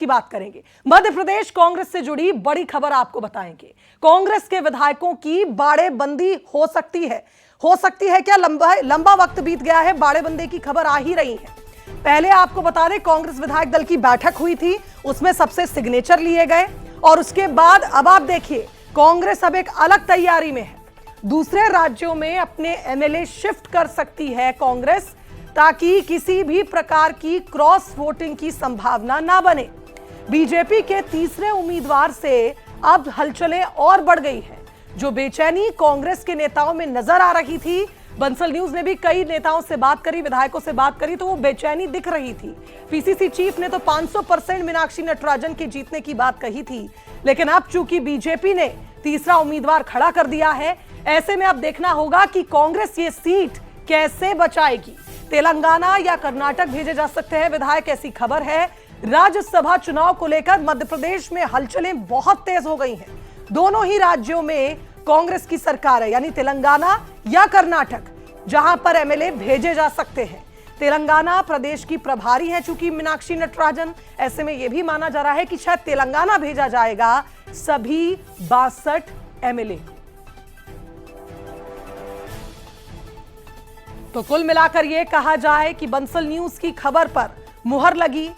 की बात करेंगे। मध्य प्रदेश कांग्रेस से जुड़ी बड़ी खबर आपको बताएंगे। कांग्रेस के विधायकों की बाड़ेबंदी हो सकती है क्या? लंबा वक्त बीत गया है, बाड़ेबंदी की खबर आ ही रही है। पहले आपको बता दें, कांग्रेस विधायक दल की बैठक हुई थी, उसमें सबसे सिग्नेचर लिए गए और उसके बाद अब आप देखिए कांग्रेस अब एक अलग तैयारी में है। दूसरे राज्यों में अपने एमएलए शिफ्ट कर सकती है कांग्रेस, ताकि किसी भी प्रकार की क्रॉस वोटिंग की संभावना ना बने। बीजेपी के तीसरे उम्मीदवार से अब हलचलें और बढ़ गई है। जो बेचैनी कांग्रेस के नेताओं में नजर आ रही थी, बंसल न्यूज ने भी कई नेताओं से बात करी, विधायकों से बात करी, तो वो बेचैनी दिख रही थी। पीसीसी चीफ ने तो 500% मीनाक्षी नटराजन के जीतने की बात कही थी, लेकिन अब चूंकि बीजेपी ने तीसरा उम्मीदवार खड़ा कर दिया है, ऐसे में अब देखना होगा कि कांग्रेस ये सीट कैसे बचाएगी। तेलंगाना या कर्नाटक भेजे जा सकते हैं विधायक, ऐसी खबर है। राज्यसभा चुनाव को लेकर मध्य प्रदेश में हलचलें बहुत तेज हो गई हैं। दोनों ही राज्यों में कांग्रेस की सरकार है, यानी तेलंगाना या कर्नाटक, जहां पर एमएलए भेजे जा सकते हैं। तेलंगाना प्रदेश की प्रभारी है चूंकि मीनाक्षी नटराजन, ऐसे में यह भी माना जा रहा है कि शायद तेलंगाना भेजा जाएगा सभी 62 एमएलए। तो कुल मिलाकर यह कहा जाए कि बंसल न्यूज की खबर पर मुहर लगी।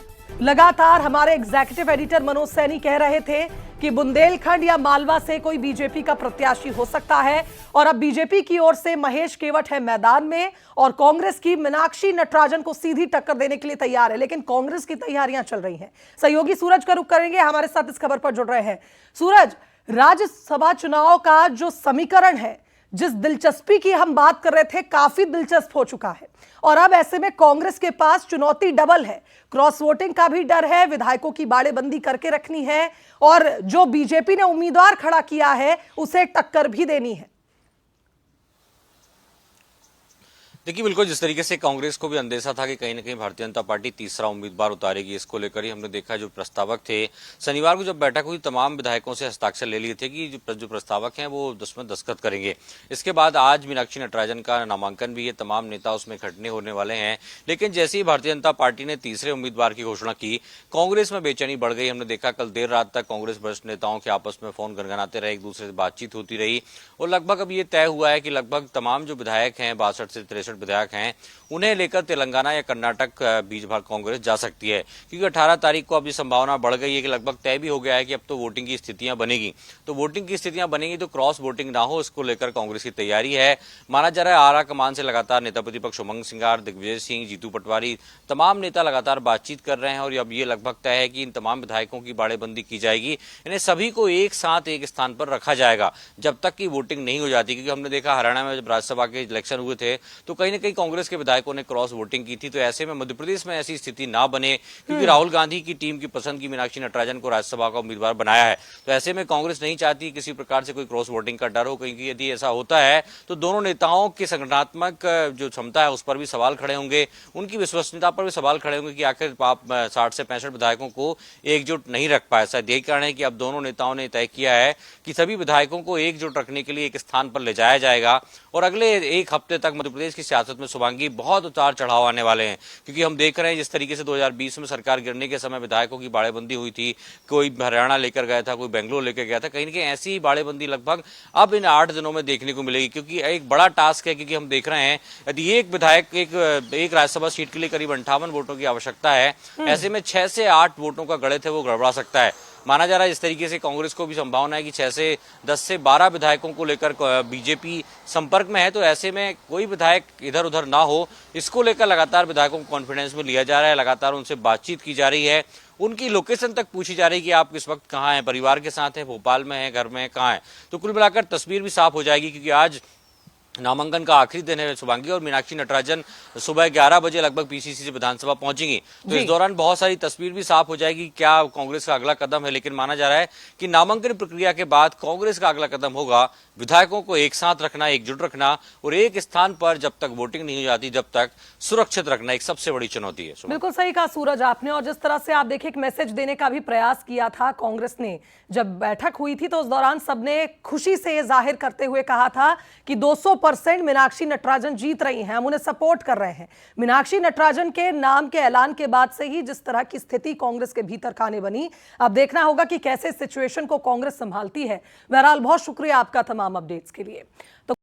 लगातार हमारे एग्जीक्यूटिव एडिटर मनोज सैनी कह रहे थे कि बुंदेलखंड या मालवा से कोई बीजेपी का प्रत्याशी हो सकता है, और अब बीजेपी की ओर से महेश केवट है मैदान में और कांग्रेस की मीनाक्षी नटराजन को सीधी टक्कर देने के लिए तैयार है। लेकिन कांग्रेस की तैयारियां चल रही हैं। सहयोगी सूरज का रुख करेंगे, हमारे साथ इस खबर पर जुड़ रहे हैं। सूरज, राज्यसभा चुनाव का जो समीकरण है, जिस दिलचस्पी की हम बात कर रहे थे, काफी दिलचस्प हो चुका है और अब ऐसे में कांग्रेस के पास चुनौती डबल है। क्रॉस वोटिंग का भी डर है, विधायकों की बाड़ेबंदी करके रखनी है और जो बीजेपी ने उम्मीदवार खड़ा किया है उसे टक्कर भी देनी है। देखिए, बिल्कुल जिस तरीके से कांग्रेस को भी अंदेशा था कि कहीं ना कहीं भारतीय जनता पार्टी तीसरा उम्मीदवार उतारेगी, इसको लेकर ही हमने देखा जो प्रस्तावक थे, शनिवार को जब बैठक हुई तमाम विधायकों से हस्ताक्षर ले लिए थे कि जो प्रस्तावक हैं वो उसमें दस्तखत करेंगे। इसके बाद आज मीनाक्षी नटराजन का नामांकन भी है, तमाम नेता उसमें इकट्ठे होने वाले हैं। लेकिन जैसे ही भारतीय जनता पार्टी ने तीसरे उम्मीदवार की घोषणा की, कांग्रेस में बेचैनी बढ़ गई। हमने देखा कल देर रात तक कांग्रेस वरिष्ठ नेताओं के आपस में फोन गनगनाते रहे, एक दूसरे से बातचीत होती रही और लगभग अब ये तय हुआ है कि लगभग तमाम जो विधायक हैं, 62 से 63 विधायक हैं, उन्हें लेकर तेलंगाना या कर्नाटक बीच भाग कांग्रेस जा सकती है। क्योंकि 18 तारीख को अब ये संभावना बढ़ गई है कि लगभग तय भी हो गया है कि अब तो वोटिंग की स्थितियां बनेगी। तो वोटिंग की स्थितियां बनेगी तो क्रॉस वोटिंग ना हो, इसको लेकर कांग्रेस की तैयारी है। माना जा रहा है आरा कमान से लगातार नेता प्रतिपक्ष उमंग सिंगार, दिग्विजय सिंह, जीतू पटवारी, तमाम नेता लगातार बातचीत कर रहे हैं और अब ये लगभग तय है कि इन तमाम विधायकों की बाड़ेबंदी की जाएगी। इन्हें सभी को एक साथ एक स्थान पर रखा जाएगा जब तक की वोटिंग नहीं हो जाती। क्योंकि हमने देखा हरियाणा में जब राज्यसभा के इलेक्शन हुए थे तो कहीं ना कहीं कांग्रेस के विधायकों ने क्रॉस वोटिंग की थी। तो ऐसे में मध्य प्रदेश में ऐसी स्थिति ना बने, क्योंकि राहुल गांधी की टीम की पसंद की मीनाक्षी नटराजन को राज्यसभा का उम्मीदवार बनाया है। तो ऐसे में कांग्रेस नहीं चाहती किसी प्रकार से कोई क्रॉस वोटिंग का डर हो, क्योंकि यदि ऐसा होता है तो दोनों नेताओं की संगठनात्मक जो क्षमता है उस पर भी सवाल खड़े होंगे, उनकी विश्वसनीयता पर भी सवाल खड़े होंगे कि आखिर आप 60 से 65 विधायकों को एकजुट नहीं रख पाए। शायद यही कारण है कि अब दोनों नेताओं ने तय किया है कि सभी विधायकों को एकजुट रखने के लिए एक स्थान पर ले जाया जाएगा और अगले एक हफ्ते तक मध्य प्रदेश की सियासत में शुभांगी बहुत उतार चढ़ाव आने वाले हैं। क्योंकि हम देख रहे हैं जिस तरीके से 2020 में सरकार गिरने के समय विधायकों की बाड़ेबंदी हुई थी, कोई हरियाणा लेकर गया था, कोई बेंगलोर लेकर गया था, कहीं ना कहीं ऐसी ही बाड़ेबंदी लगभग अब इन 8 दिनों में देखने को मिलेगी। क्योंकि एक बड़ा टास्क है, क्योंकि हम देख रहे हैं यदि एक विधायक एक राज्यसभा सीट के लिए करीब 58 वोटों की आवश्यकता है, ऐसे में 6 से 8 वोटों का गणित है वो गड़बड़ा सकता है। माना जा रहा है इस तरीके से कांग्रेस को भी संभावना है कि 6 से 10 से 12 विधायकों को लेकर बीजेपी संपर्क में है। तो ऐसे में कोई विधायक इधर उधर ना हो, इसको लेकर लगातार विधायकों को कॉन्फिडेंस में लिया जा रहा है, लगातार उनसे बातचीत की जा रही है, उनकी लोकेशन तक पूछी जा रही है कि आप इस वक्त कहाँ हैं, परिवार के साथ हैं, भोपाल में हैं, घर में हैं, कहाँ हैं। तो कुल मिलाकर तस्वीर भी साफ हो जाएगी। क्योंकि आज नामांकन का आखिरी दिन है शुभांगी और मीनाक्षी नटराजन सुबह 11 बजे लगभग पीसीसी से विधानसभा पहुंचेंगी। तो इस दौरान बहुत सारी तस्वीर भी साफ हो जाएगी क्या कांग्रेस का अगला कदम है। लेकिन माना जा रहा है कि नामांकन प्रक्रिया के बाद कांग्रेस का अगला कदम होगा विधायकों को एक साथ रखना, एकजुट रखना और एक स्थान पर जब तक वोटिंग नहीं हो जाती जब तक सुरक्षित रखना एक सबसे बड़ी चुनौती है। बिल्कुल सही कहा सूरज आपने। और जिस तरह से आप देखिए एक मैसेज देने का भी प्रयास किया था कांग्रेस ने, जब बैठक हुई थी तो उस दौरान सबने खुशी से जाहिर करते हुए कहा था कि 200 100% मीनाक्षी नटराजन जीत रही हैं, हम उन्हें सपोर्ट कर रहे हैं। मीनाक्षी नटराजन के नाम के ऐलान के बाद से ही जिस तरह की स्थिति कांग्रेस के भीतर खाने बनी, अब देखना होगा कि कैसे सिचुएशन को कांग्रेस संभालती है। बहरहाल बहुत शुक्रिया आपका तमाम अपडेट्स के लिए। तो